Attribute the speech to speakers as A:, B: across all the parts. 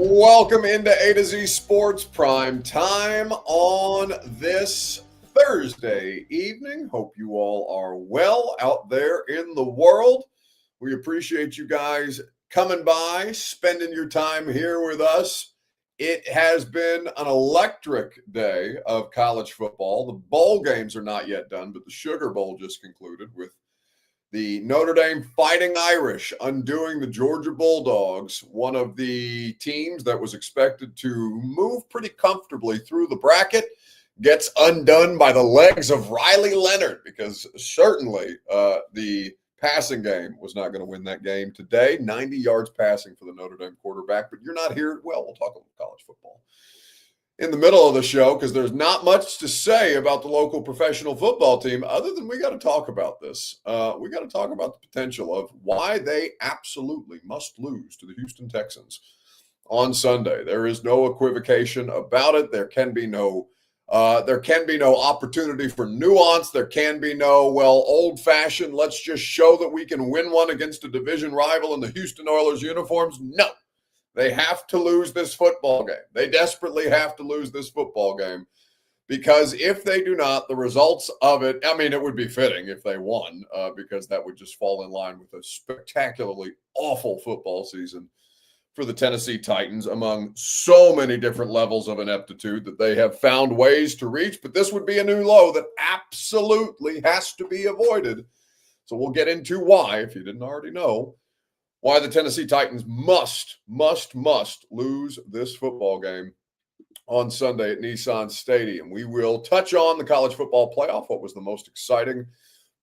A: Welcome into A to Z Sports Prime Time on this Thursday evening. Hope you all are well out there in the world. We appreciate you guys coming by, spending your time here with us. It has been an electric day of college football. The bowl games are not yet done, but the Sugar Bowl just concluded with the Notre Dame Fighting Irish undoing the Georgia Bulldogs, one of the teams that was expected to move pretty comfortably through the bracket, gets undone by the legs of Riley Leonard, because certainly the passing game was not going to win that game today. 90 yards passing for the Notre Dame quarterback, but you're not here. Well, we'll talk about college football in the middle of the show because there's not much to say about the local professional football team other than we got to talk about this. We got to talk about the potential of why they absolutely must lose to the Houston Texans on Sunday. There is no equivocation about it. There can be no opportunity for nuance. There can be no, old-fashioned, let's just show that we can win one against a division rival in the Houston Oilers uniforms. No. They have to lose this football game. They desperately have to lose this football game because if they do not, the results of it, it would be fitting if they won because that would just fall in line with a spectacularly awful football season for the Tennessee Titans among so many different levels of ineptitude that they have found ways to reach. But this would be a new low that absolutely has to be avoided. So we'll get into why, if you didn't already know, why the Tennessee Titans must lose this football game on Sunday at Nissan Stadium. We will touch on the college football playoff, what was the most exciting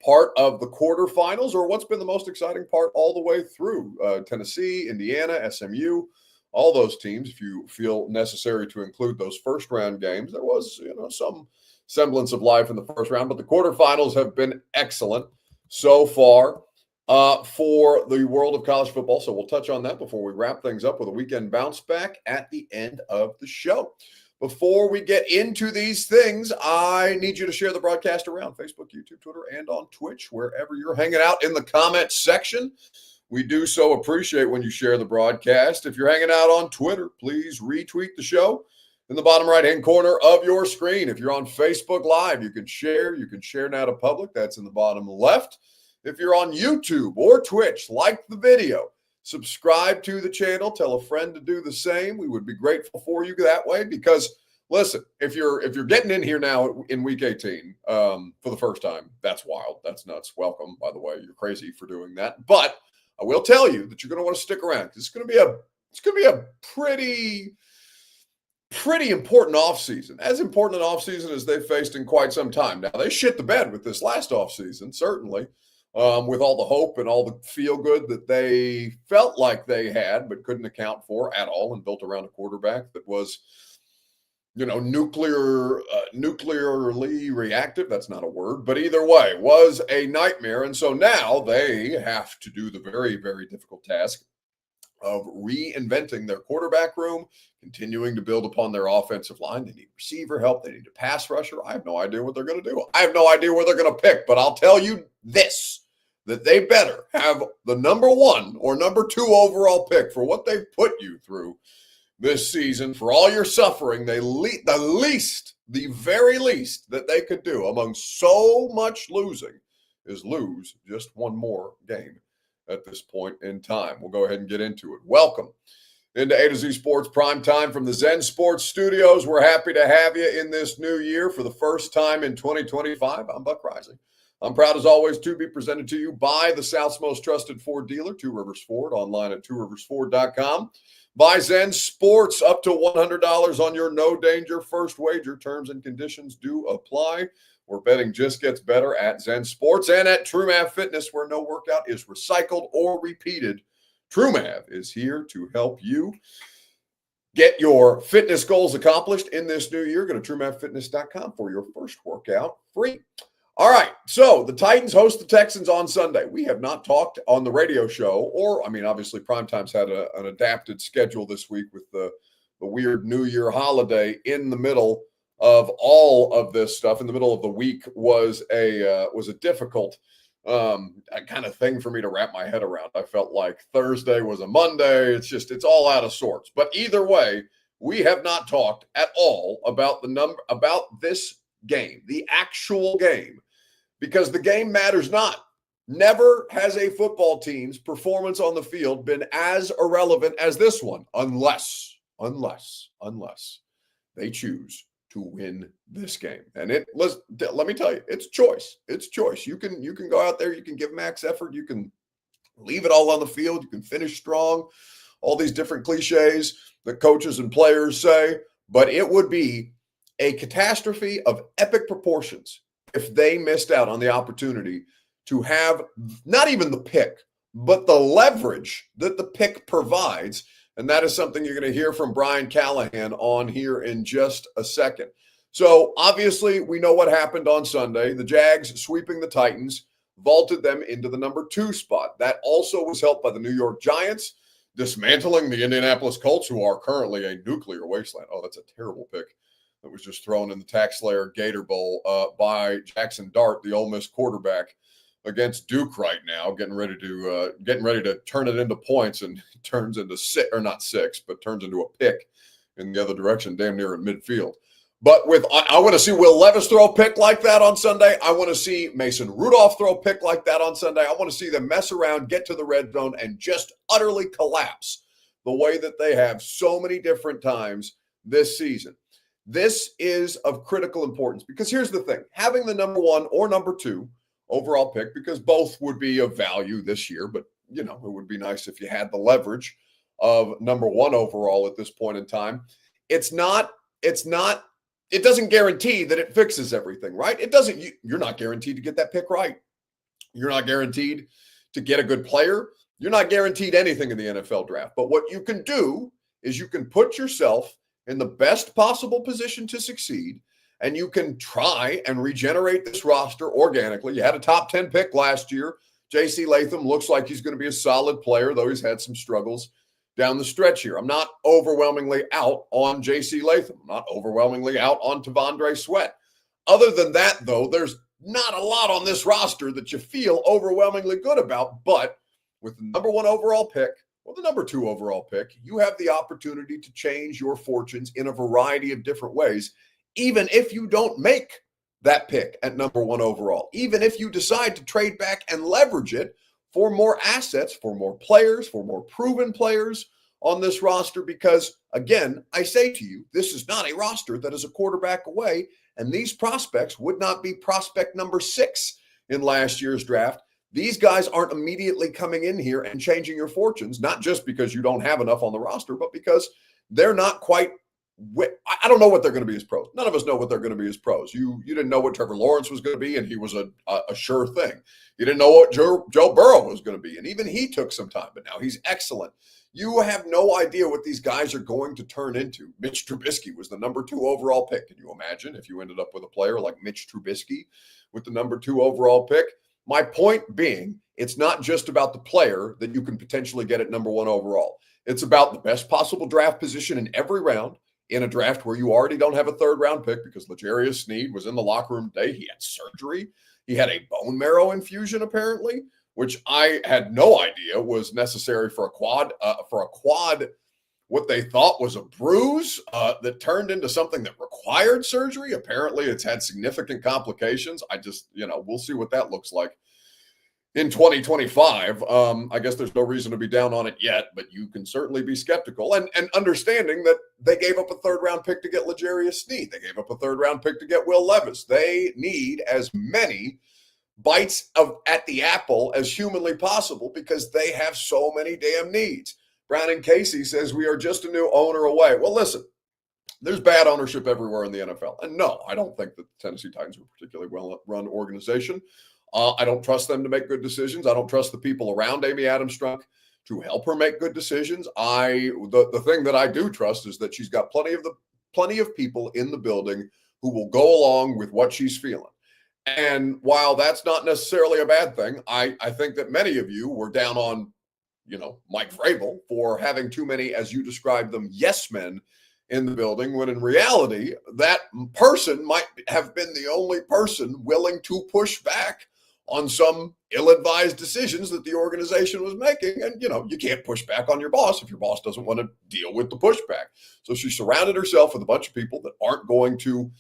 A: part of the quarterfinals, or what's been the most exciting part all the way through. Tennessee, Indiana, SMU, all those teams, if you feel necessary to include those first-round games. There was, some semblance of life in the first round, but the quarterfinals have been excellent so far. For the world of college football. So we'll touch on that before we wrap things up with a weekend bounce back at the end of the show. Before we get into these things, I need you to share the broadcast around Facebook, YouTube, Twitter, and on Twitch, wherever you're hanging out in the comments section. We do so appreciate when you share the broadcast. If you're hanging out on Twitter, please retweet the show in the bottom right-hand corner of your screen. If you're on Facebook Live, you can share. You can share now to public. That's in the bottom left. If you're on YouTube or Twitch, like the video, subscribe to the channel, tell a friend to do the same. We would be grateful for you that way because, listen, if you're getting in here now in Week 18 for the first time, that's wild. That's nuts. Welcome, by the way. You're crazy for doing that. But I will tell you that you're going to want to stick around because it's going to be a pretty important offseason, as important an offseason as they've faced in quite some time. Now, they shit the bed with this last offseason, certainly. With all the hope and all the feel-good that they felt like they had but couldn't account for at all and built around a quarterback that was, nuclearly reactive. That's not a word, but either way, was a nightmare. And so now they have to do the very, very difficult task of reinventing their quarterback room, continuing to build upon their offensive line. They need receiver help. They need a pass rusher. I have no idea what they're going to do. I have no idea where they're going to pick, but I'll tell you this, that they better have the number 1 or number 2 overall pick for what they've put you through this season, for all your suffering. The very least that they could do among so much losing is lose just one more game at this point in time. We'll go ahead and get into it. Welcome into A to Z Sports Prime Time from the Zen Sports Studios. We're happy to have you in this new year for the first time in 2025. I'm Buck Rising. I'm proud, as always, to be presented to you by the South's most trusted Ford dealer, Two Rivers Ford, online at tworiversford.com. By Zen Sports, up to $100 on your no-danger first wager. Terms and conditions do apply. Where betting just gets better at Zen Sports and at TrueMav Fitness, where no workout is recycled or repeated. TrueMav is here to help you get your fitness goals accomplished in this new year. Go to TrueMavFitness.com for your first workout free. All right, so the Titans host the Texans on Sunday. We have not talked on the radio show, obviously Primetime's had an adapted schedule this week with the weird New Year holiday in the middle of all of this stuff. In the middle of the week was a difficult a kind of thing for me to wrap my head around. I felt like Thursday was a Monday. It's all out of sorts. But either way, we have not talked at all about about this game, the actual game, because the game matters not. Never has a football team's performance on the field been as irrelevant as this one, unless they choose to win this game. And let me tell you, it's choice. It's choice. You can go out there, you can give max effort, you can leave it all on the field, you can finish strong, all these different cliches that coaches and players say, but it would be a catastrophe of epic proportions if they missed out on the opportunity to have not even the pick, but the leverage that the pick provides. And that is something you're going to hear from Brian Callahan on here in just a second. So obviously we know what happened on Sunday. The Jags sweeping the Titans vaulted them into the number 2 spot. That also was helped by the New York Giants dismantling the Indianapolis Colts, who are currently a nuclear wasteland. Oh, that's a terrible pick that was just thrown in the Tax Slayer Gator Bowl by Jackson Dart, the Ole Miss quarterback, against Duke right now, getting ready to turn it into points, and turns into turns into a pick in the other direction, damn near at midfield. But I want to see Will Levis throw a pick like that on Sunday. I want to see Mason Rudolph throw a pick like that on Sunday. I want to see them mess around, get to the red zone, and just utterly collapse the way that they have so many different times this season. This is of critical importance because here's the thing. Having the number 1 or number 2 overall pick, because both would be of value this year, but it would be nice if you had the leverage of number 1 overall at this point in time. It doesn't guarantee that it fixes everything, right? You're not guaranteed to get that pick right. You're not guaranteed to get a good player. You're not guaranteed anything in the NFL draft. But what you can do is you can put yourself in the best possible position to succeed, and you can try and regenerate this roster organically. You had a top 10 pick last year. J.C. Latham looks like he's going to be a solid player, though he's had some struggles down the stretch here. I'm not overwhelmingly out on J.C. Latham. I'm not overwhelmingly out on Tavondre Sweat. Other than that, though, there's not a lot on this roster that you feel overwhelmingly good about. But with the number 1 overall pick or the number 2 overall pick, you have the opportunity to change your fortunes in a variety of different ways, even if you don't make that pick at number 1 overall, even if you decide to trade back and leverage it for more assets, for more players, for more proven players on this roster. Because, again, I say to you, this is not a roster that is a quarterback away, and these prospects would not be prospect number 6 in last year's draft. These guys aren't immediately coming in here and changing your fortunes, not just because you don't have enough on the roster, but because they're not quite I don't know what they're going to be as pros. None of us know what they're going to be as pros. You didn't know what Trevor Lawrence was going to be, and he was a sure thing. You didn't know what Joe Burrow was going to be, and even he took some time, but now he's excellent. You have no idea what these guys are going to turn into. Mitch Trubisky was the number 2 overall pick. Can you imagine if you ended up with a player like Mitch Trubisky with the number 2 overall pick? My point being, it's not just about the player that you can potentially get at number 1 overall. It's about the best possible draft position in every round, in a draft where you already don't have a 3rd round pick because L'Jarius Sneed was in the locker room today. He had surgery. He had a bone marrow infusion, apparently, which I had no idea was necessary for a quad, what they thought was a bruise that turned into something that required surgery. Apparently it's had significant complications. We'll see what that looks like in 2025. I guess there's no reason to be down on it yet, but you can certainly be skeptical and understanding that they gave up a 3rd round pick to get L'Jarius Sneed. They gave up a 3rd round pick to get Will Levis. They need as many bites at the apple as humanly possible because they have so many damn needs. Brandon Casey says we are just a new owner away. Well, listen, there's bad ownership everywhere in the NFL. And no, I don't think that the Tennessee Titans are a particularly well-run organization. I don't trust them to make good decisions. I don't trust the people around Amy Adams Strunk to help her make good decisions. The thing that I do trust is that she's got plenty of people in the building who will go along with what she's feeling. And while that's not necessarily a bad thing, I think that many of you were down on, Mike Vrabel for having too many, as you described them, yes men in the building, when in reality, that person might have been the only person willing to push back on some ill-advised decisions that the organization was making. And, you can't push back on your boss if your boss doesn't want to deal with the pushback. So she surrounded herself with a bunch of people that aren't going to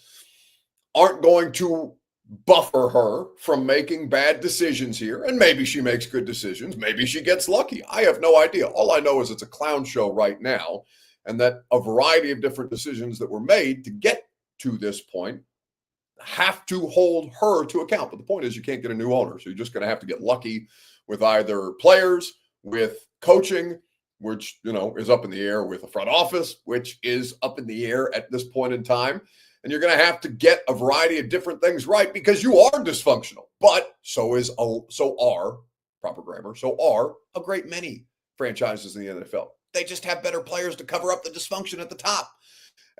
A: buffer her from making bad decisions here. And maybe she makes good decisions. Maybe she gets lucky. I have no idea. All I know is it's a clown show right now, and that a variety of different decisions that were made to get to this point have to hold her to account. But the point is, you can't get a new owner. So you're just going to have to get lucky with either players, with coaching, which, is up in the air, with a front office, which is up in the air at this point in time. And you're going to have to get a variety of different things right, because you are dysfunctional. But so are a great many franchises in the NFL. They just have better players to cover up the dysfunction at the top.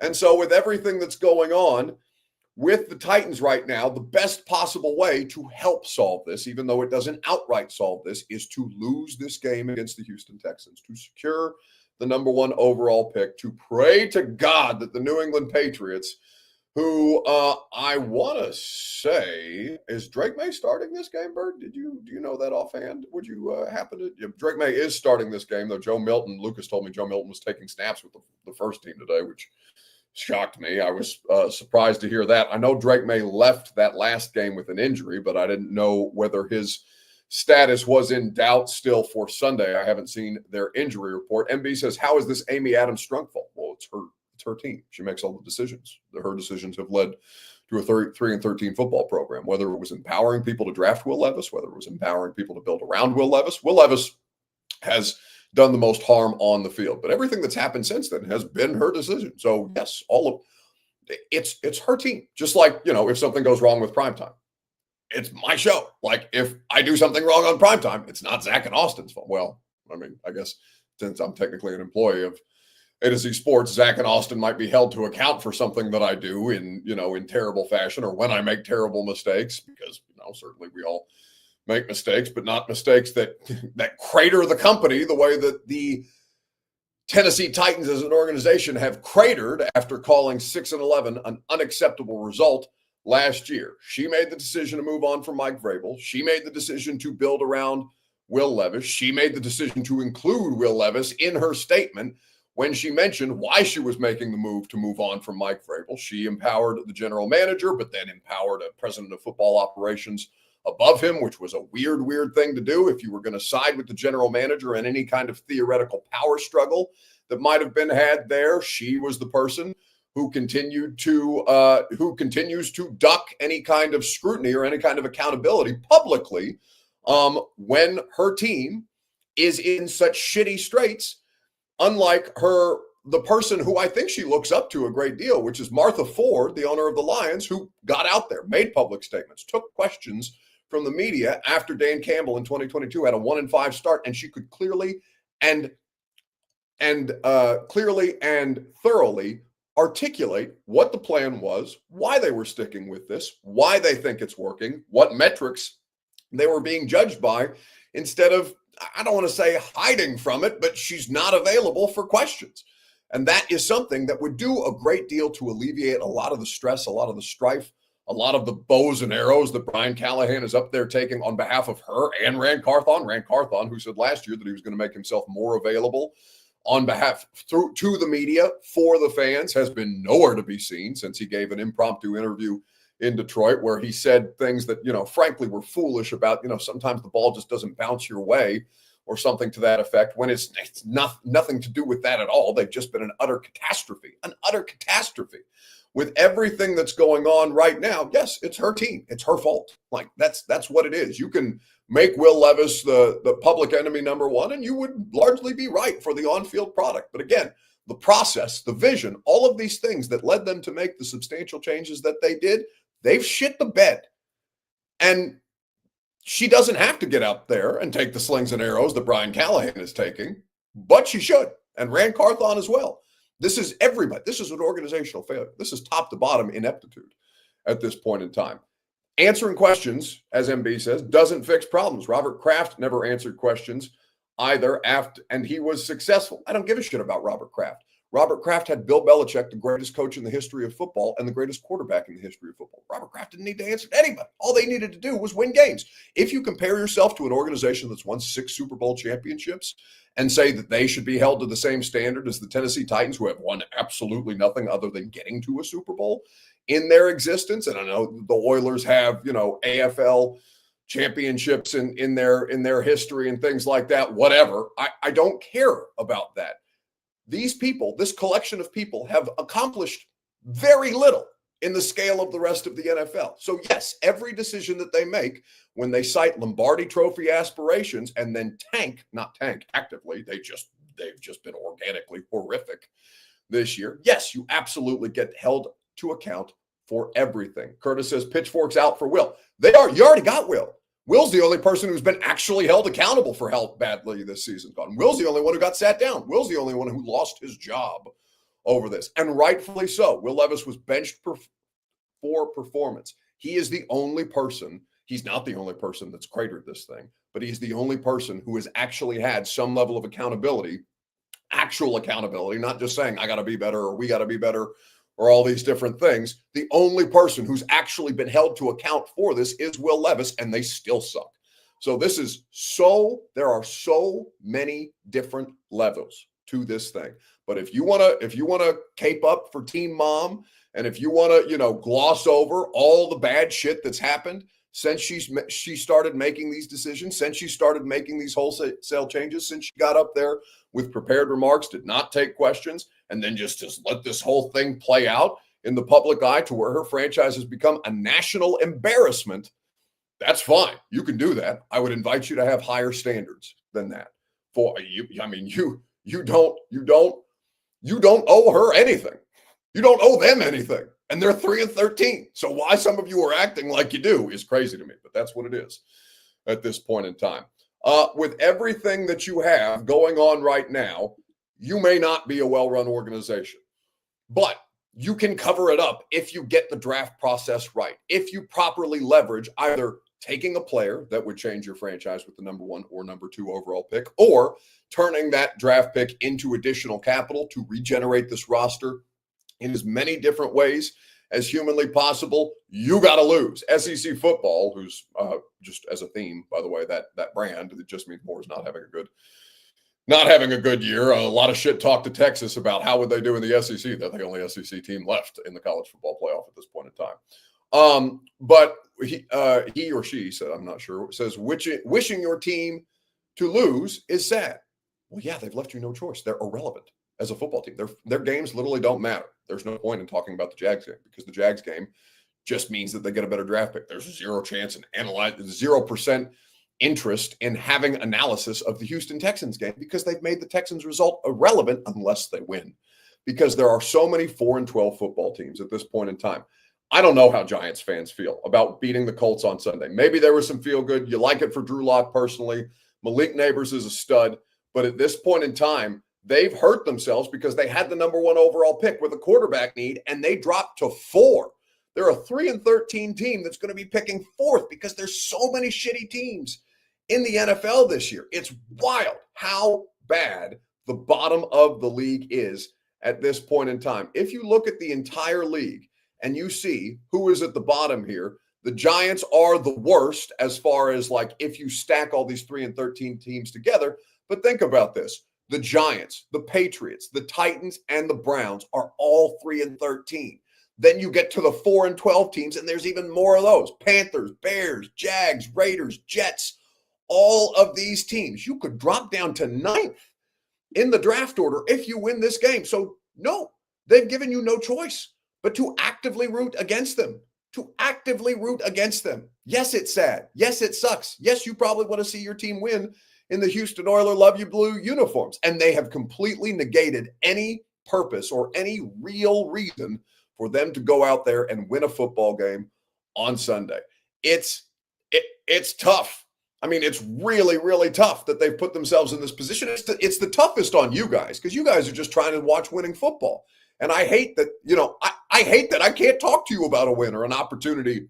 A: And so with everything that's going on with the Titans right now, the best possible way to help solve this, even though it doesn't outright solve this, is to lose this game against the Houston Texans, to secure the number 1 overall pick, to pray to God that the New England Patriots, who I want to say, is Drake May starting this game, Bird? Do you know that offhand? Would you happen to? Yeah, Drake May is starting this game, though. Lucas told me Joe Milton was taking snaps with the first team today, which shocked me. I was surprised to hear that. I know Drake May left that last game with an injury, but I didn't know whether his status was in doubt still for Sunday. I haven't seen their injury report. MB says, how is this Amy Adams Strunk fault? Well, it's her team. She makes all the decisions. Her decisions have led to a 3-13 football program, whether it was empowering people to draft Will Levis, whether it was empowering people to build around Will Levis. Will Levis has done the most harm on the field, but everything that's happened since then has been her decision. So yes, it's her team. Just like, if something goes wrong with primetime, it's my show. Like, if I do something wrong on primetime, it's not Zach and Austin's fault. Well, I guess since I'm technically an employee of A to Z Sports, Zach and Austin might be held to account for something that I do in terrible fashion, or when I make terrible mistakes, because, certainly we all make mistakes, but not mistakes that crater the company the way that the Tennessee Titans as an organization have cratered after calling 6-11 an unacceptable result last year. She made the decision to move on from Mike Vrabel. She made the decision to build around Will Levis. She made the decision to include Will Levis in her statement when she mentioned why she was making the move to move on from Mike Vrabel. She empowered the general manager, but then empowered a president of football operations above him, which was a weird thing to do if you were going to side with the general manager in any kind of theoretical power struggle that might have been had there. She was the person who continues to duck any kind of scrutiny or any kind of accountability publicly when her team is in such shitty straits, unlike the person who I think she looks up to a great deal, which is Martha Ford, the owner of the Lions, who got out there, made public statements, took questions from the media after Dan Campbell in 2022 had a 1-5 start, and she could clearly and thoroughly articulate what the plan was, why they were sticking with this, why they think it's working, what metrics they were being judged by, instead of, I don't want to say hiding from it, but she's not available for questions. And that is something that would do a great deal to alleviate a lot of the stress, a lot of the strife, a lot of the bows and arrows that Brian Callahan is up there taking on behalf of her and Rand Carthon, who said last year that he was going to make himself more available on behalf to the media for the fans, has been nowhere to be seen since he gave an impromptu interview in Detroit where he said things that, frankly were foolish about, sometimes the ball just doesn't bounce your way or something to that effect, when it's nothing to do with that at all. They've just been an utter catastrophe. With everything that's going on right now, yes, it's her team. It's her fault. Like, that's what it is. You can make Will Levis the public enemy number 1, and you would largely be right for the on-field product. But again, the process, the vision, all of these things that led them to make the substantial changes that they did, they've shit the bed. And she doesn't have to get out there and take the slings and arrows that Brian Callahan is taking, but she should. And Rand Carthon as well. This is everybody. This is an organizational failure. This is top to bottom ineptitude at this point in time. Answering questions, as MB says, doesn't fix problems. Robert Kraft never answered questions either, and he was successful. I don't give a shit about Robert Kraft. Robert Kraft had Bill Belichick, the greatest coach in the history of football and the greatest quarterback in the history of football. Robert Kraft didn't need to answer to anybody. All they needed to do was win games. If you compare yourself to an organization that's won 6 Super Bowl championships and say that they should be held to the same standard as the Tennessee Titans, who have won absolutely nothing other than getting to a Super Bowl in their existence, and I know the Oilers have, AFL championships in their history and things like that, whatever. I don't care about that. These people, this collection of people, have accomplished very little in the scale of the rest of the NFL. So yes, every decision that they make when they cite Lombardi Trophy aspirations and then not tank actively, they've just been organically horrific this year. Yes, you absolutely get held to account for everything. Curtis says pitchforks out for Will. You already got Will. Will's the only person who's been actually held accountable for how badly this season's gone. Will's the only one who got sat down. Will's the only one who lost his job over this, and rightfully so. Will Levis was benched for performance. He is the only person. He's not the only person that's cratered this thing, but he's the only person who has actually had some level of accountability, actual accountability, not just saying, I got to be better or we got to be better or all these different things. The only person who's actually been held to account for this is Will Levis, and they still suck. So there are so many different levels to this thing. But if you want to cape up for Team Mom, and if you want to, gloss over all the bad shit that's happened since she started making these decisions, since she started making these wholesale changes, since she got up there with prepared remarks, did not take questions, and then just let this whole thing play out in the public eye to where her franchise has become a national embarrassment, that's fine. You can do that. I would invite you to have higher standards than that. For you, I mean, you don't owe her anything. You don't owe them anything. And they're 3-13. So why some of you are acting like you do is crazy to me, but that's what it is at this point in time. With everything that you have going on right now, you may not be a well-run organization, but you can cover it up if you get the draft process right. If you properly leverage either taking a player that would change your franchise with the number 1 or number 2 overall pick, or turning that draft pick into additional capital to regenerate this roster in as many different ways as humanly possible, you got to lose. SEC football, who's just as a theme, by the way, that brand, it just means more is not having a good year. A lot of shit talk to Texas about how would they do in the SEC. They're the only SEC team left in the college football playoff at this point in time. But he or she said, I'm not sure, says wishing your team to lose is sad. Well, yeah, they've left you no choice. They're irrelevant as a football team. Their games literally don't matter. There's no point in talking about the Jags game because the Jags game just means that they get a better draft pick. There's 0 chance and 0% interest in having analysis of the Houston Texans game because they've made the Texans result irrelevant unless they win. Because there are so many 4-12 football teams at this point in time. I don't know how Giants fans feel about beating the Colts on Sunday. Maybe there was some feel good. You like it for Drew Lock personally. Malik Neighbors is a stud. But at this point in time, they've hurt themselves because they had the number 1 overall pick with a quarterback need, and they dropped to 4. They're a 3-13 team that's going to be picking 4th because there's so many shitty teams in the NFL this year. It's wild how bad the bottom of the league is at this point in time. If you look at the entire league and you see who is at the bottom here, the Giants are the worst as far as if you stack all these 3-13 teams together. But think about this. The Giants, the Patriots, the Titans, and the Browns are all 3-13. Then you get to the 4-12 teams, and there's even more of those. Panthers, Bears, Jags, Raiders, Jets, all of these teams. You could drop down to 9th in the draft order if you win this game. So, no, they've given you no choice but to actively root against them. Yes, it's sad. Yes, it sucks. Yes, you probably want to see your team win in the Houston Oilers Love You Blue uniforms. And they have completely negated any purpose or any real reason for them to go out there and win a football game on Sunday. It's tough. I mean, it's really, really tough that they've put themselves in this position. It's the toughest on you guys because you guys are just trying to watch winning football. And I hate that, I hate that I can't talk to you about a win or an opportunity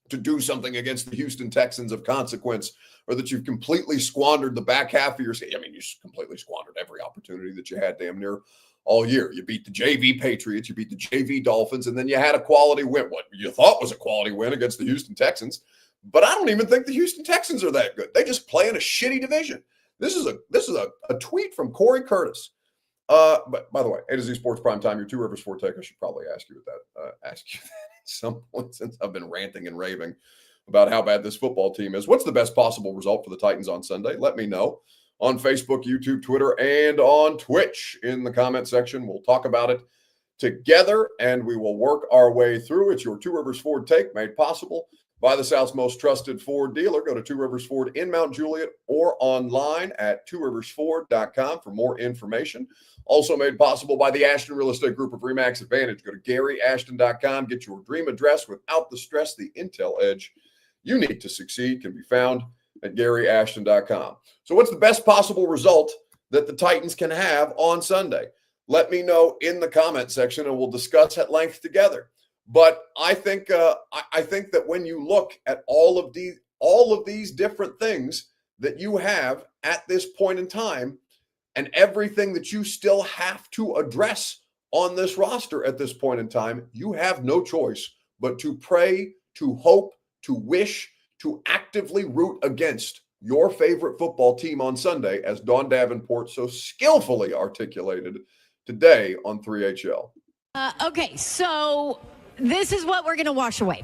A: to do something against the Houston Texans of consequence, or that you've completely squandered the back half of your season. I mean, you completely squandered every opportunity that you had damn near all year. You beat the JV Patriots, you beat the JV Dolphins, and then you had a quality win. What you thought was a quality win against the Houston Texans. But I don't even think the Houston Texans are that good. They just play in a shitty division. This is a tweet from Corey Curtis. But by the way, A to Z Sports Primetime, your Two Rivers Ford take. I should probably ask you that at some point, since I've been ranting and raving about how bad this football team is. What's the best possible result for the Titans on Sunday? Let me know on Facebook, YouTube, Twitter, and on Twitch in the comment section. We'll talk about it together, and we will work our way through. It's your Two Rivers Ford take, made possible by the South's most trusted Ford dealer. Go to Two Rivers Ford in Mount Juliet or online at tworiversford.com for more information. Also made possible by the Ashton Real Estate Group of RE/MAX Advantage. Go to GaryAshton.com. Get your dream address without the stress. The intel edge you need to succeed can be found at GaryAshton.com. So what's the best possible result that the Titans can have on Sunday? Let me know in the comment section, and we'll discuss at length together. But I think that when you look at all of these different things that you have at this point in time, and everything that you still have to address on this roster at this point in time, you have no choice but to pray, to hope, to wish, to actively root against your favorite football team on Sunday, as Dawn Davenport so skillfully articulated today on 3HL.
B: Okay, so this is what we're going to wash away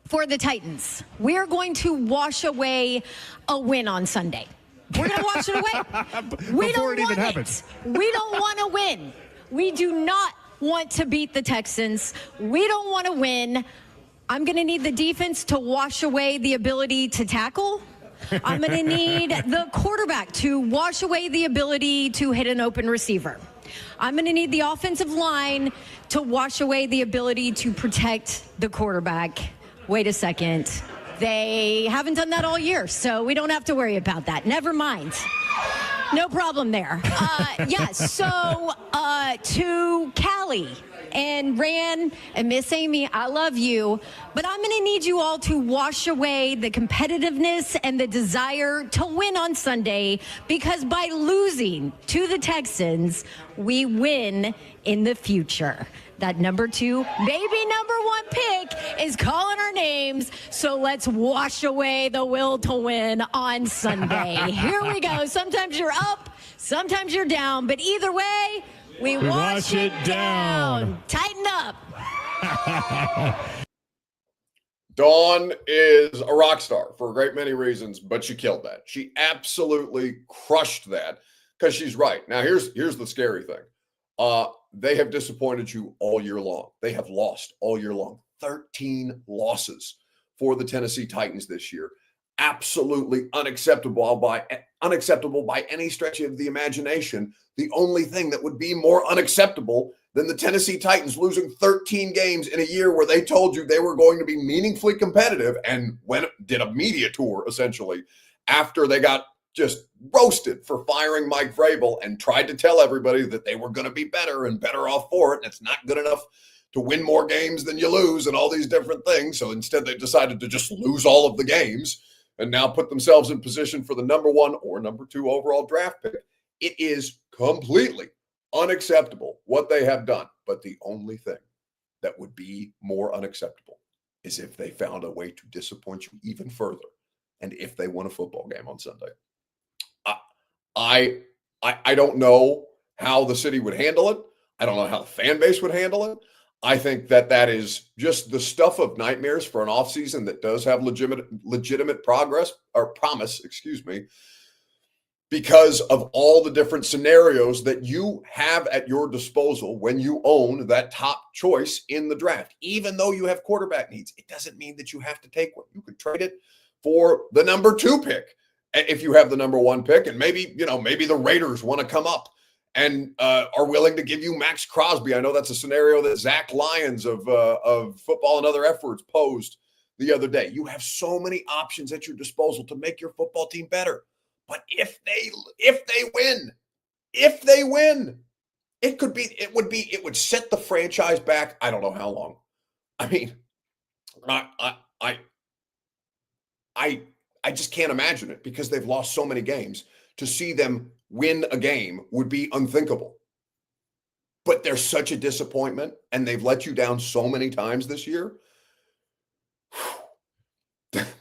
B: for the Titans. We're going to wash away a win on Sunday. We're going to wash it away. We don't want it. We don't want to win. We do not want to beat the Texans. We don't want to win. I'm going to need the defense to wash away the ability to tackle. I'm going to need the quarterback to wash away the ability to hit an open receiver. I'm going to need the offensive line to wash away the ability to protect the quarterback. Wait a second. They haven't done that all year, so we don't have to worry about that. Never mind. No problem there. So to Callie and Ran and Miss Amy, I love you, but I'm going to need you all to wash away the competitiveness and the desire to win on Sunday, because by losing to the Texans, we win in the future. That number 2, maybe number 1 pick is calling our names, so let's wash away the will to win on Sunday. Here we go. Sometimes you're up, sometimes you're down, but either way, we wash it down. Tighten up.
A: Dawn is a rock star for a great many reasons, but she killed that. She absolutely crushed that, because she's right. Now, here's the scary thing. They have disappointed you all year long. They have lost all year long. 13 losses for the Tennessee Titans this year. Absolutely unacceptable by any stretch of the imagination. The only thing that would be more unacceptable than the Tennessee Titans losing 13 games in a year where they told you they were going to be meaningfully competitive, and did a media tour essentially after they got just roasted for firing Mike Vrabel and tried to tell everybody that they were going to be better and better off for it. And it's not good enough to win more games than you lose and all these different things. So instead, they decided to just lose all of the games and now put themselves in position for the number 1 or number 2 overall draft pick. It is completely unacceptable what they have done. But the only thing that would be more unacceptable is if they found a way to disappoint you even further, and if they won a football game on Sunday. I don't know how the city would handle it. I don't know how the fan base would handle it. I think that is just the stuff of nightmares for an offseason that does have legitimate promise, because of all the different scenarios that you have at your disposal when you own that top choice in the draft. Even though you have quarterback needs, it doesn't mean that you have to take one. You could trade it for the number 2 pick if you have the number 1 pick, and maybe the Raiders want to come up and are willing to give you Max Crosby. I know that's a scenario that Zach Lyons of Football and Other Efforts posed the other day. You have so many options at your disposal to make your football team better. But if they win, it would set the franchise back. I don't know how long. I mean, I just can't imagine it, because they've lost so many games. To see them win a game would be unthinkable. but they're such a disappointment and they've let you down so many times this year.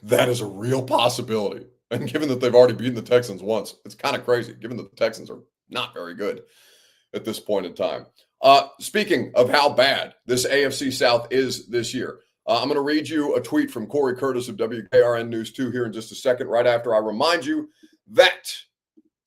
A: That is a real possibility. And given that they've already beaten the Texans once, it's kind of crazy, given that the Texans are not very good at this point in time. Speaking of how bad this AFC South is this year, I'm going to read you a tweet from Corey Curtis of WKRN News 2 here in just a second, right after I remind you that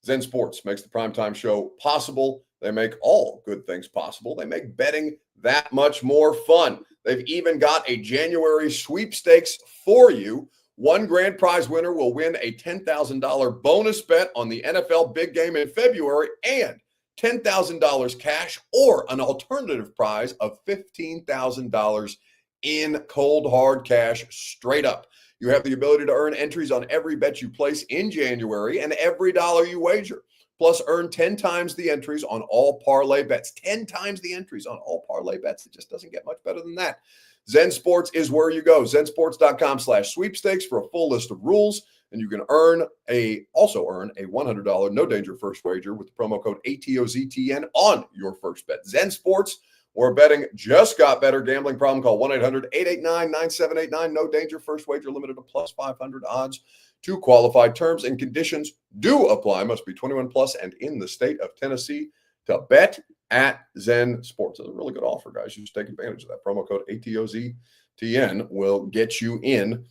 A: Zen Sports makes the primetime show possible. They make all good things possible. They make betting that much more fun. They've even got a January sweepstakes for you. One grand prize winner will win a $10,000 bonus bet on the NFL big game in February and $10,000 cash or an alternative prize of $15,000 in cold hard cash straight up. You have the ability to earn entries on every bet you place in January and every dollar you wager. Plus, earn 10 times the entries on all parlay bets. 10 times the entries on all parlay bets. It just doesn't get much better than that. Zen Sports is where you go. ZenSports.com/sweepstakes for a full list of rules. And you can also earn a $100 no danger first wager with the promo code ATOZTN on your first bet. Zen Sports, where betting just got better. Gambling problem, call 1-800-889-9789. No danger first wager limited to plus 500 odds to qualify. Terms and conditions do apply. Must be 21 plus and in the state of Tennessee to bet at Zen Sports. It's a really good offer, guys. You just take advantage of that. Promo code ATOZTN will get you in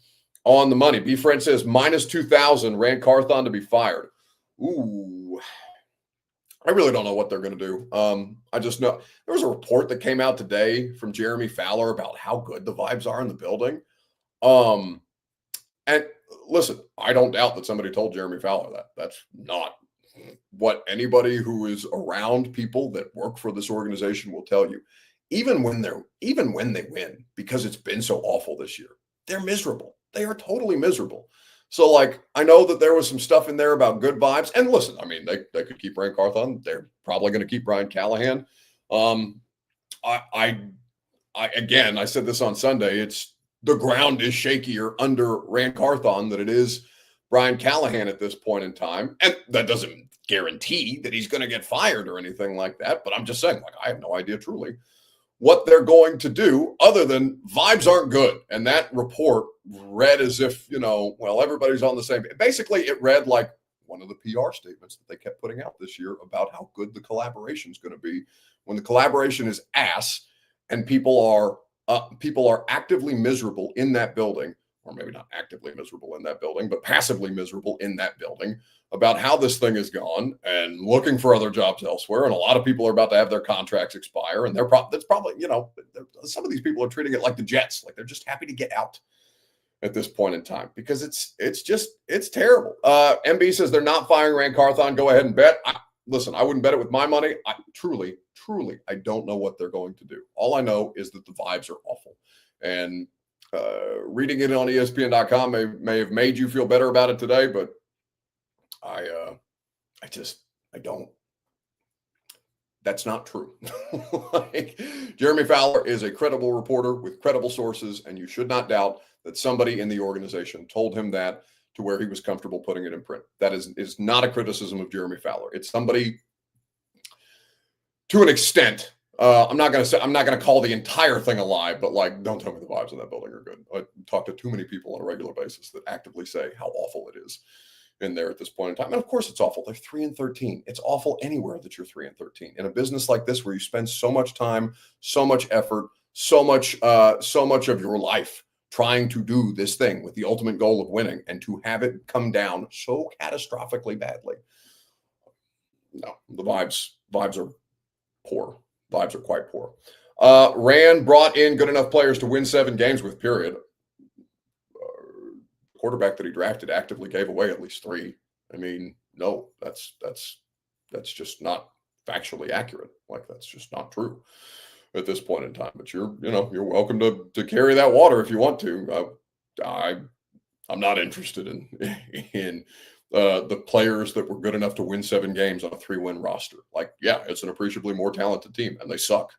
A: on the money. B. Friend says minus 2,000 Rand Carthon to be fired. Ooh, I really don't know what they're going to do. I just know there was a report that came out today from Jeremy Fowler about how good the vibes are in the building. And listen, I don't doubt that somebody told Jeremy Fowler that. That's not what anybody who is around people that work for this organization will tell you. Even when they win, because it's been so awful this year, they're miserable. They are totally miserable. So, like, I know that there was some stuff in there about good vibes. And listen, I mean, they could keep Rand Carthon. They're probably going to keep Brian Callahan. I said this on Sunday. It's the ground is shakier under Rand Carthon than it is Brian Callahan at this point in time. And that doesn't guarantee that he's going to get fired or anything like that. But I'm just saying, like, I have no idea truly what they're going to do other than vibes aren't good. And that report read as if, everybody's on the same. Basically, it read like one of the PR statements that they kept putting out this year about how good the collaboration is going to be when the collaboration is ass and people are actively miserable in that building, or maybe not actively miserable in that building, but passively miserable in that building about how this thing is gone and looking for other jobs elsewhere. And a lot of people are about to have their contracts expire. And that's probably, some of these people are treating it like the Jets, like they're just happy to get out at this point in time because it's terrible. MB says they're not firing Rand Carthon. Go ahead and bet. Listen, I wouldn't bet it with my money. I truly, I don't know what they're going to do. All I know is that the vibes are awful. And reading it on ESPN.com may have made you feel better about it today, but I don't. That's not true. Jeremy Fowler is a credible reporter with credible sources, and you should not doubt that somebody in the organization told him that to where he was comfortable putting it in print. That is not a criticism of Jeremy Fowler. It's somebody to an extent. I'm not going to call the entire thing a lie, but like, don't tell me the vibes in that building are good. I talk to too many people on a regular basis that actively say how awful it is in there at this point in time. And of course it's awful. They're 3-13. It's awful anywhere that you're 3-13 in a business like this, where you spend so much time, so much effort, so much of your life trying to do this thing with the ultimate goal of winning, and to have it come down so catastrophically badly. No, the vibes are poor. Vibes are quite poor. Rand brought in good enough players to win 7 games with, period. Quarterback that he drafted actively gave away at least 3. I mean, no, that's just not factually accurate. Like, that's just not true at this point in time. But you're welcome to carry that water if you want to. I'm not interested in the players that were good enough to win 7 games on a 3-win roster. Like, yeah, it's an appreciably more talented team, and they suck.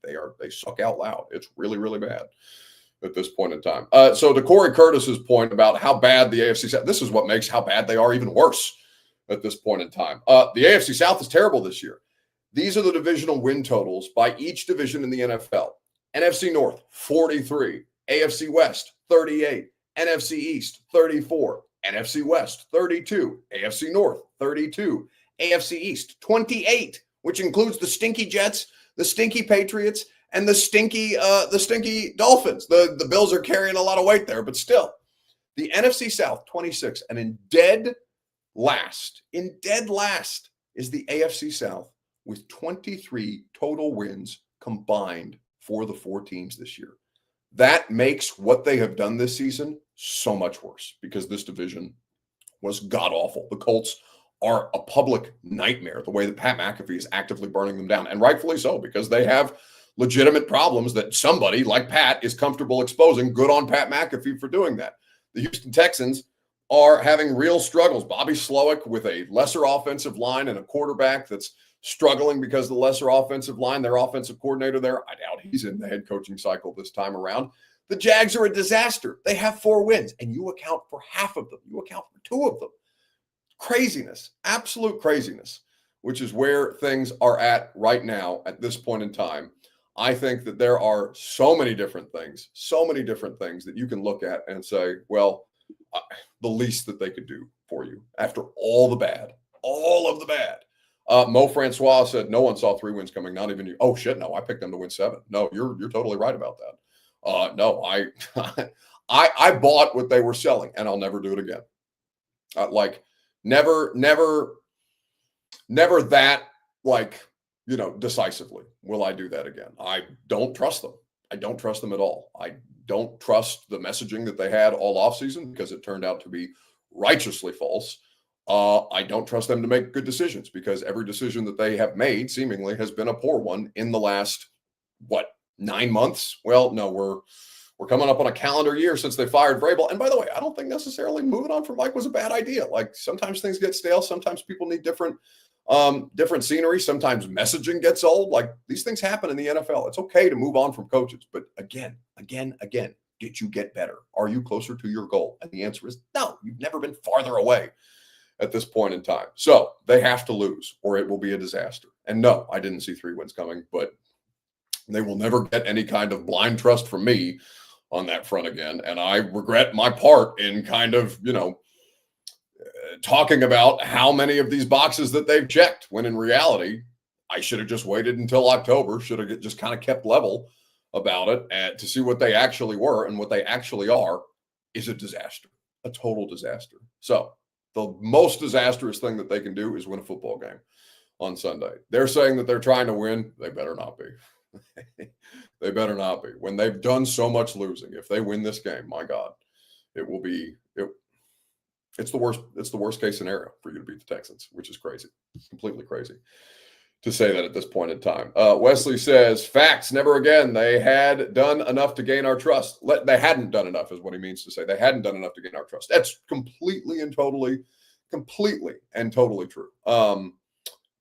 A: They suck out loud. It's really, really bad at this point in time. So to Corey Curtis's point about how bad the AFC South, this is what makes how bad they are even worse at this point in time. The AFC South is terrible this year. These are the divisional win totals by each division in the NFL. NFC North, 43. AFC West, 38. NFC East, 34. NFC West, 32. AFC North, 32. AFC East, 28, which includes the stinky Jets, the stinky Patriots, and the stinky Dolphins. The Bills are carrying a lot of weight there, but still. The NFC South, 26. And in dead last is the AFC South with 23 total wins combined for the 4 teams this year. That makes what they have done this season so much worse because this division was god-awful. The Colts are a public nightmare, the way that Pat McAfee is actively burning them down, and rightfully so, because they have legitimate problems that somebody like Pat is comfortable exposing. Good on Pat McAfee for doing that. The Houston Texans are having real struggles. Bobby Slowick with a lesser offensive line and a quarterback that's struggling because of the lesser offensive line. Their offensive coordinator there, I doubt he's in the head coaching cycle this time around. The Jags are a disaster. They have 4 wins, and you account for half of them. You account for 2 of them. Craziness, absolute craziness, which is where things are at right now at this point in time. I think that there are so many different things that you can look at and say, well, the least that they could do for you after all of the bad. Mo Francois said no one saw 3 wins coming, not even you. Oh shit, no, I picked them to win 7. No, you're totally right about that. No, I bought what they were selling, and I'll never do it again. Never that decisively will I do that again. I don't trust them. I don't trust them at all. I don't trust the messaging that they had all offseason because it turned out to be righteously false. I don't trust them to make good decisions because every decision that they have made seemingly has been a poor one in the last, 9 months? Well, no, we're coming up on a calendar year since they fired Vrabel. And by the way, I don't think necessarily moving on from Mike was a bad idea. Like sometimes things get stale. Sometimes people need different scenery. Sometimes messaging gets old. Like these things happen in the NFL. It's okay to move on from coaches. But again, did you get better? Are you closer to your goal? And the answer is no, you've never been farther away at this point in time. So they have to lose or it will be a disaster. And no, I didn't see 3 wins coming, but they will never get any kind of blind trust from me on that front again. And I regret my part in kind of, talking about how many of these boxes that they've checked, when in reality, I should have just waited until October, should have just kind of kept level about it and to see what they actually were, and what they actually are is a disaster, a total disaster. So the most disastrous thing that they can do is win a football game on Sunday. They're saying that they're trying to win. They better not be. They better not be. When they've done so much losing, if they win this game, my God, it will be it's the worst. It's the worst case scenario for you to beat the Texans, which is crazy. It's completely crazy to say that at this point in time. Wesley says, facts, never again. They had done enough to gain our trust. They hadn't done enough is what he means to say. They hadn't done enough to gain our trust. That's completely and totally true.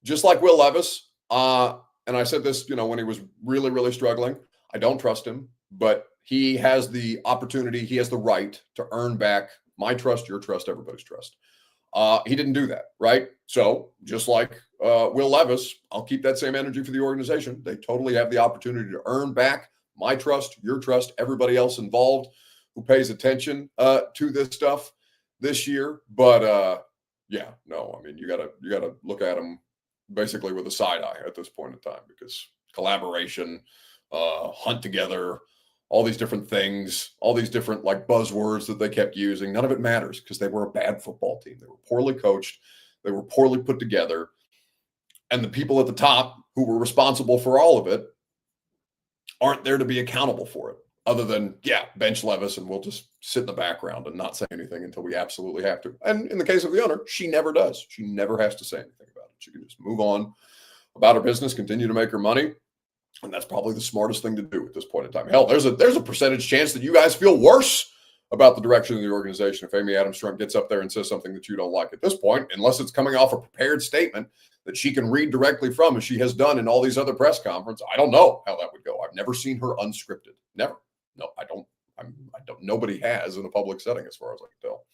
A: Just like Will Levis, and I said this, when he was really, really struggling, I don't trust him, but he has the opportunity, he has the right to earn back my trust, your trust, everybody's trust. He didn't do that, right? So just like Will Levis, I'll keep that same energy for the organization. They totally have the opportunity to earn back my trust, your trust, everybody else involved who pays attention to this stuff this year. But you gotta look at them basically with a side eye at this point in time, because collaboration, hunt together, all these different things, all these different buzzwords that they kept using. None of it matters because they were a bad football team. They were poorly coached. They were poorly put together. And the people at the top who were responsible for all of it aren't there to be accountable for it, other than, bench Levis and we'll just sit in the background and not say anything until we absolutely have to. And in the case of the owner, she never does. She never has to say anything about it. She can just move on about her business, continue to make her money. And that's probably the smartest thing to do at this point in time. Hell, there's a percentage chance that you guys feel worse about the direction of the organization if Amy Adams Strunk gets up there and says something that you don't like at this point, unless it's coming off a prepared statement that she can read directly from, as she has done in all these other press conferences. I don't know how that would go. I've never seen her unscripted. Never. No, I don't. Nobody has in a public setting, as far as I can tell.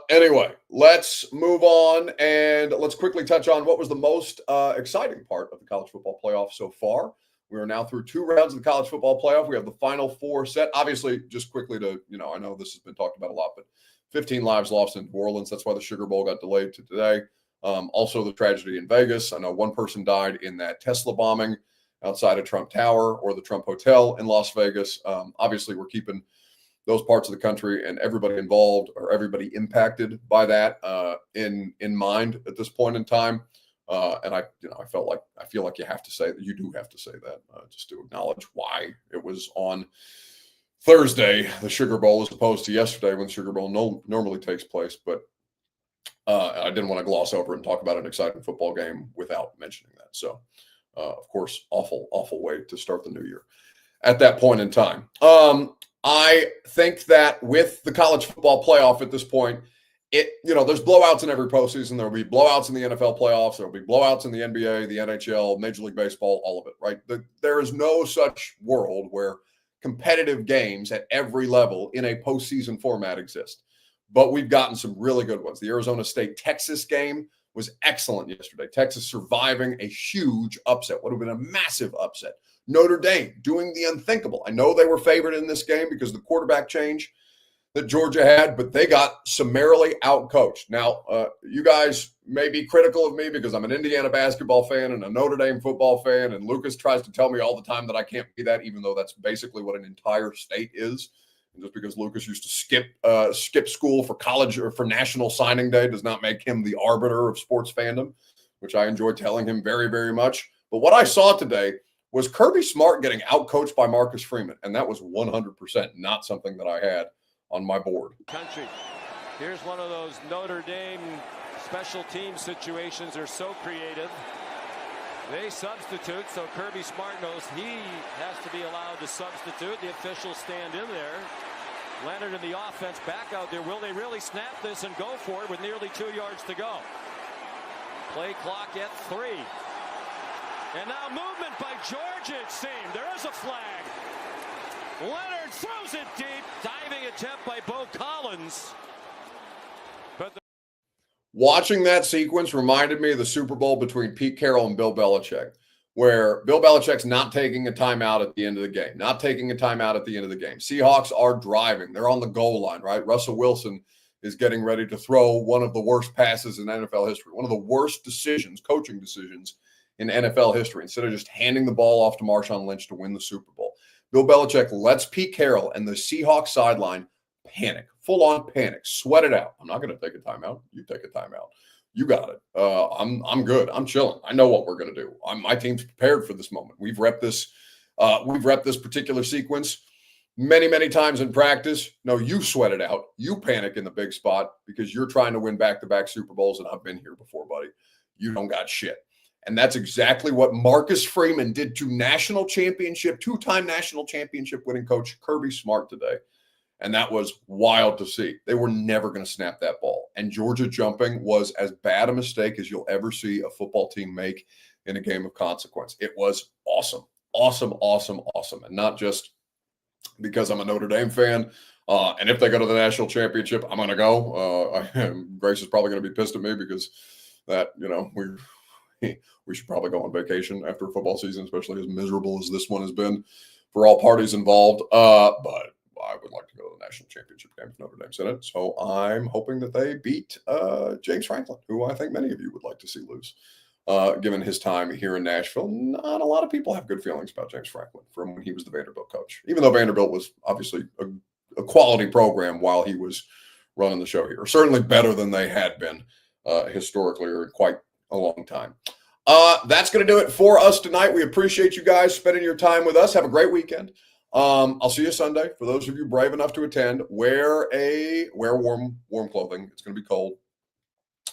A: Anyway, let's move on and let's quickly touch on what was the most exciting part of the college football playoff so far. We are now through 2 rounds of the college football playoff. We have the final 4 set. Obviously, just quickly to, I know this has been talked about a lot, but 15 lives lost in New Orleans. That's why the Sugar Bowl got delayed to today. Also, the tragedy in Vegas. I know one person died in that Tesla bombing outside of Trump Tower or the Trump Hotel in Las Vegas. Obviously, we're keeping those parts of the country and everybody involved or everybody impacted by that in mind at this point in time. And I feel like you have to say that you do have to say that just to acknowledge why it was on Thursday, the Sugar Bowl, as opposed to yesterday when the Sugar Bowl normally takes place. But I didn't want to gloss over and talk about an exciting football game without mentioning that. So, of course, awful way to start the new year at that point in time. I think that with the college football playoff at this point, there's blowouts in every postseason. There will be blowouts in the NFL playoffs. There will be blowouts in the NBA, the NHL, Major League Baseball, all of it, right? There is no such world where competitive games at every level in a postseason format exist. But we've gotten some really good ones. The Arizona State-Texas game was excellent yesterday. Texas surviving a huge upset. Would have been a massive upset. Notre Dame doing the unthinkable. I know they were favored in this game because of the quarterback change that Georgia had, but they got summarily outcoached. Now, you guys may be critical of me because I'm an Indiana basketball fan and a Notre Dame football fan, and Lucas tries to tell me all the time that I can't be that, even though that's basically what an entire state is. And just because Lucas used to skip school for college or for National Signing Day does not make him the arbiter of sports fandom, which I enjoy telling him very, very much. But what I saw today was Kirby Smart getting outcoached by Marcus Freeman, and that was 100% not something that I had on my board.
C: Country. Here's one of those Notre Dame special team situations. They're so creative. They substitute, so Kirby Smart knows he has to be allowed to substitute. The officials stand in there. Leonard and the offense back out there. Will they really snap this and go for it with nearly 2 yards to go? Play clock at 3. And now movement by Georgia, it seemed. There is a flag. Leonard throws it deep. Diving attempt by Bo Collins.
A: Watching that sequence reminded me of the Super Bowl between Pete Carroll and Bill Belichick, where Bill Belichick's not taking a timeout at the end of the game, Seahawks are driving. They're on the goal line, right? Russell Wilson is getting ready to throw one of the worst passes in NFL history, one of the worst coaching decisions in NFL history, instead of just handing the ball off to Marshawn Lynch to win the Super Bowl. Bill Belichick lets Pete Carroll and the Seahawks sideline panic, full-on panic, sweat it out. I'm not going to take a timeout. You take a timeout. You got it. I'm good. I'm chilling. I know what we're going to do. My team's prepared for this moment. We've repped this particular sequence many, many times in practice. No, you sweat it out. You panic in the big spot because you're trying to win back-to-back Super Bowls, and I've been here before, buddy. You don't got shit. And that's exactly what Marcus Freeman did to two-time national championship winning coach Kirby Smart today. And that was wild to see. They were never going to snap that ball. And Georgia jumping was as bad a mistake as you'll ever see a football team make in a game of consequence. It was awesome. And not just because I'm a Notre Dame fan. And if they go to the national championship, I'm going to go. Grace is probably going to be pissed at me because that, we should probably go on vacation after a football season, especially as miserable as this one has been for all parties involved. But I would like to go to the national championship game if Notre Dame's in it. So I'm hoping that they beat James Franklin, who I think many of you would like to see lose, given his time here in Nashville. Not a lot of people have good feelings about James Franklin from when he was the Vanderbilt coach, even though Vanderbilt was obviously a quality program while he was running the show here. Certainly better than they had been historically or in quite a long time. That's going to do it for us tonight. We appreciate you guys spending your time with us. Have a great weekend. I'll see you Sunday. For those of you brave enough to attend, wear warm clothing. It's going to be cold.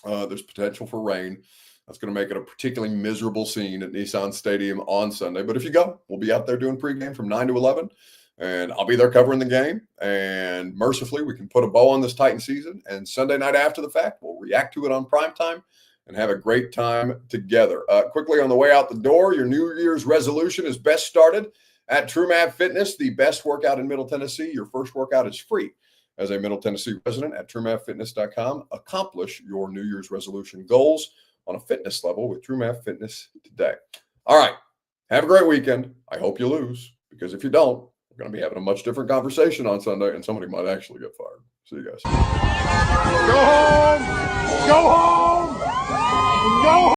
A: There's potential for rain. That's going to make it a particularly miserable scene at Nissan Stadium on Sunday. But if you go, we'll be out there doing pregame from 9 to 11, and I'll be there covering the game. And mercifully, we can put a bow on this Titan season. And Sunday night after the fact, we'll react to it on primetime and have a great time together. Quickly on the way out the door, your New Year's resolution is best started at TrueMap Fitness, the best workout in Middle Tennessee. Your first workout is free. as a Middle Tennessee resident at TrueMathFitness.com. Accomplish your New Year's resolution goals on a fitness level with True Math Fitness today. All right. Have a great weekend. I hope you lose, because if you don't, we're going to be having a much different conversation on Sunday, and somebody might actually get fired. See you guys.
D: Go home! Go home! Go home!